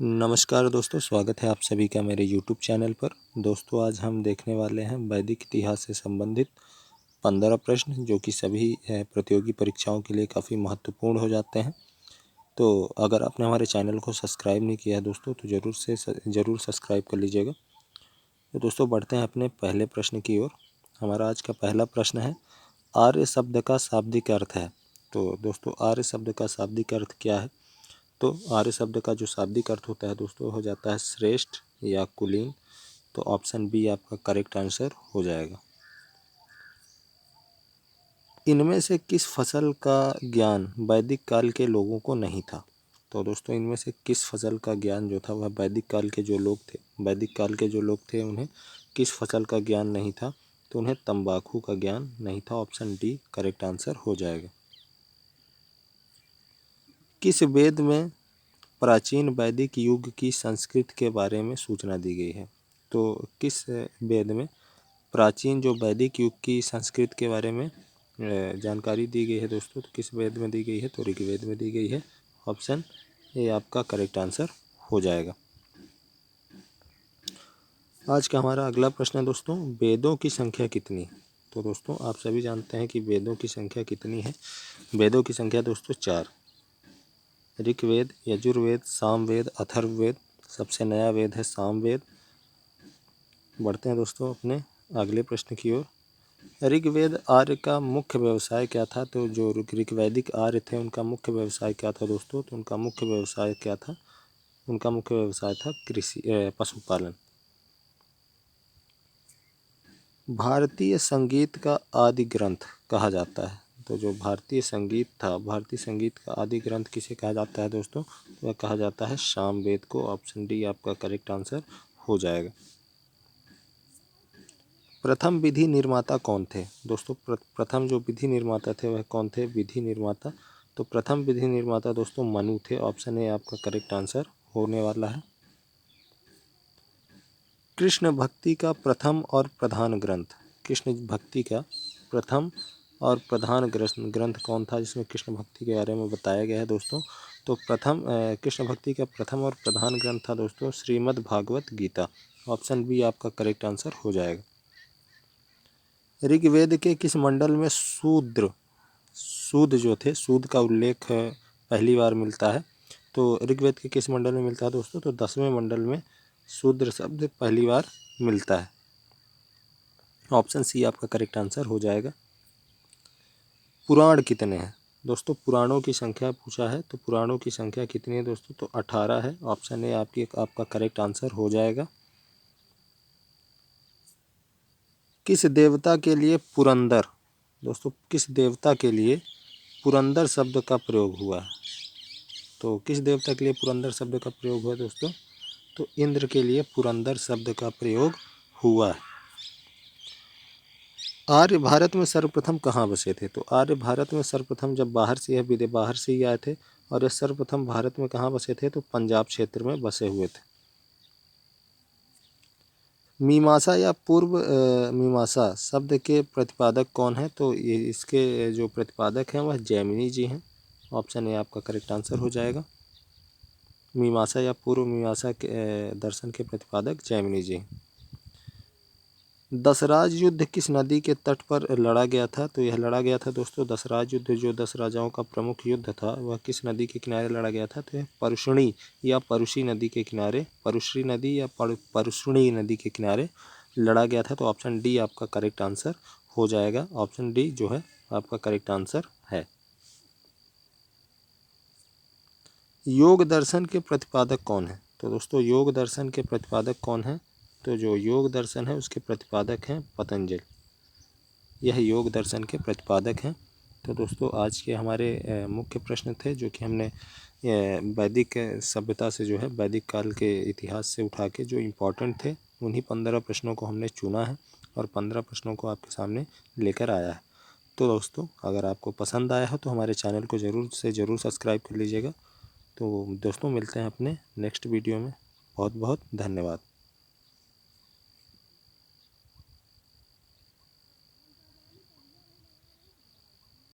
नमस्कार दोस्तों, स्वागत है आप सभी का मेरे YouTube चैनल पर। दोस्तों आज हम देखने वाले हैं वैदिक इतिहास से संबंधित 15 प्रश्न जो कि सभी प्रतियोगी परीक्षाओं के लिए काफ़ी महत्वपूर्ण हो जाते हैं। तो अगर आपने हमारे चैनल को सब्सक्राइब नहीं किया है दोस्तों तो ज़रूर सब्सक्राइब कर लीजिएगा। तो दोस्तों बढ़ते हैं अपने पहले प्रश्न की ओर। हमारा आज का पहला प्रश्न है, आर्य शब्द का शाब्दिक अर्थ है। तो दोस्तों आर्य शब्द का शाब्दिक अर्थ क्या है? तो आर्य शब्द का जो शाब्दिक अर्थ होता है दोस्तों हो जाता है श्रेष्ठ या कुलीन। तो ऑप्शन बी आपका करेक्ट आंसर हो जाएगा। इनमें से किस फसल का ज्ञान वैदिक काल के लोगों को नहीं था? तो दोस्तों इनमें से किस फसल का ज्ञान जो था वह वैदिक काल के जो लोग थे उन्हें किस फसल का ज्ञान नहीं था? तो उन्हें तंबाकू का ज्ञान नहीं था। ऑप्शन डी करेक्ट आंसर हो जाएगा। किस वेद में प्राचीन वैदिक युग की संस्कृति के बारे में सूचना दी गई है? तो किस वेद में प्राचीन जो वैदिक युग की संस्कृति के बारे में जानकारी दी गई है दोस्तों? तो किस वेद में दी गई है? तो ऋग्वेद में दी गई है। ऑप्शन ए आपका करेक्ट आंसर हो जाएगा। आज का हमारा अगला प्रश्न है दोस्तों, वेदों की संख्या कितनी है? तो दोस्तों आप सभी जानते हैं कि वेदों की संख्या कितनी है। वेदों की संख्या दोस्तों 4। ऋग्वेद, यजुर्वेद, सामवेद, अथर्ववेद। सबसे नया वेद है सामवेद। बढ़ते हैं दोस्तों अपने अगले प्रश्न की ओर। ऋग्वेद आर्य का मुख्य व्यवसाय क्या था? तो जो ऋग्वैदिक आर्य थे उनका मुख्य व्यवसाय क्या था दोस्तों? तो उनका मुख्य व्यवसाय क्या था? उनका मुख्य व्यवसाय था कृषि, पशुपालन। भारतीय संगीत का आदि ग्रंथ कहा जाता है। तो जो भारतीय संगीत था, भारतीय संगीत का आदि ग्रंथ किसे कहा जाता है दोस्तों? तो वह कहा जाता है सामवेद को। ऑप्शन डी आपका करेक्ट आंसर हो जाएगा। प्रथम विधि निर्माता कौन थे दोस्तों? प्रथम जो विधि निर्माता थे वह कौन थे? विधि निर्माता, तो प्रथम विधि निर्माता दोस्तों मनु थे। ऑप्शन ए आपका करेक्ट आंसर होने वाला है। कृष्ण भक्ति का प्रथम और प्रधान ग्रंथ, कृष्ण भक्ति का प्रथम और प्रधान ग्रंथ कौन था जिसमें कृष्ण भक्ति के बारे में बताया गया है दोस्तों? तो कृष्ण भक्ति का प्रथम और प्रधान ग्रंथ था दोस्तों श्रीमद् भागवत गीता। ऑप्शन बी आपका करेक्ट आंसर हो जाएगा। ऋग्वेद के किस मंडल में सूद जो थे, सूद का उल्लेख पहली बार मिलता है? तो ऋग्वेद के किस मंडल में मिलता है दोस्तों? तो 10वें मंडल में शूद्र शब्द पहली बार मिलता है। ऑप्शन सी आपका करेक्ट आंसर हो जाएगा। पुराण कितने हैं दोस्तों? पुराणों की संख्या पूछा है, तो पुराणों की संख्या कितनी है दोस्तों? तो 18 है। ऑप्शन ए आपका करेक्ट आंसर हो जाएगा। किस देवता के लिए पुरंदर, दोस्तों किस देवता के लिए पुरंदर शब्द का प्रयोग हुआ है? तो किस देवता के लिए पुरंदर शब्द का प्रयोग हुआ दोस्तों? तो इंद्र के लिए पुरंदर शब्द का प्रयोग हुआ है। आर्य भारत में सर्वप्रथम कहाँ बसे थे? तो आर्य भारत में सर्वप्रथम जब बाहर से ही आए थे, और ये सर्वप्रथम भारत में कहाँ बसे थे? तो पंजाब क्षेत्र में बसे हुए थे। मीमांसा या पूर्व मीमांसा शब्द के प्रतिपादक कौन है? तो ये इसके जो प्रतिपादक हैं वह जैमिनी जी हैं। ऑप्शन ए आपका करेक्ट आंसर हो जाएगा। मीमांसा या पूर्व मीमांसा के दर्शन के प्रतिपादक जैमिनी जी। दसराज युद्ध किस नदी के तट पर लड़ा गया था? तो यह लड़ा गया था दोस्तों दसराज युद्ध, जो 10 राजाओं का प्रमुख युद्ध था वह किस नदी के किनारे लड़ा गया था? तो यह परुष्णी या परुषी नदी के किनारे, परुश्री नदी या परुष्णी नदी के किनारे लड़ा गया था। तो ऑप्शन डी आपका करेक्ट आंसर हो जाएगा। ऑप्शन डी जो है आपका करेक्ट आंसर है। योग दर्शन के प्रतिपादक कौन है? तो दोस्तों योग दर्शन के प्रतिपादक कौन है? तो जो योग दर्शन है उसके प्रतिपादक हैं पतंजलि। यह योग दर्शन के प्रतिपादक हैं। तो दोस्तों आज के हमारे मुख्य प्रश्न थे जो कि हमने वैदिक सभ्यता से जो है वैदिक काल के इतिहास से उठा के जो इम्पोर्टेंट थे उन्हीं 15 प्रश्नों को हमने चुना है और 15 प्रश्नों को आपके सामने लेकर आया है। तो दोस्तों अगर आपको पसंद आया हो तो हमारे चैनल को ज़रूर सब्सक्राइब कर लीजिएगा। तो दोस्तों मिलते हैं अपने नेक्स्ट वीडियो में। बहुत बहुत धन्यवाद।